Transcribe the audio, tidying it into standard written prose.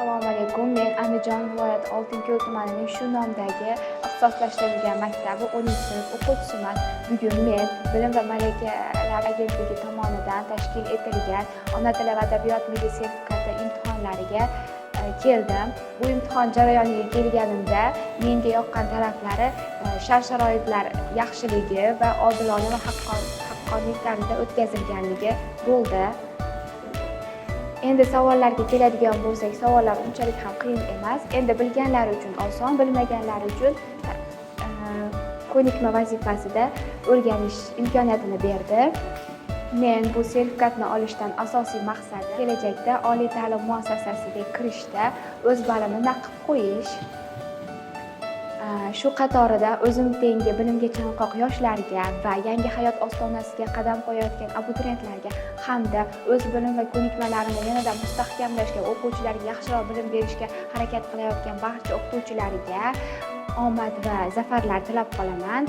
Assalomu alaykum. Men Andijon viloyati Oltinko'l tumanining shu nomdagi ixtisoslashtirilgan maktabi 10-sinf o'quvchisiman. Bugun men Bilim va malakalar agentligi tomonidan tashkil etilgan Ona tili va adabiyot milliy sertifikati imtihonlariga keldim. Bu imtihon jarayoniga kelganimda menga yoqqan taraflari shart-sharoitlar yaxshiligi va odilona va haqqoniy tarzda o'tkazilganligi bo'ldi. Endi savollarga keladigan bo'lsak, savollar unchalik ham qiyin emas. Endi bilganlar uchun oson, bilmaganlar uchun ko'nikma vazifasida o'rganish imkoniyatini berdi. Men bu sertifikatni olishdan asosiy maqsadi kelajakda oliy ta'lim muassasasiga kirishda o'z balimni naqib qo'yish. Shu qatorida o'zim tengi bilimga chanqoq yoshlarga va yangi hayot ostonasiga qadam qo'yayotgan abituriyentlarga hamda o'z bilim va ko'nikmalarini yanada mustahkamlashga, o'quvchilarga yaxshiroq bilim berishga harakat qilayotgan barcha o'qituvchilarga omad va zafarlar tilab qolaman.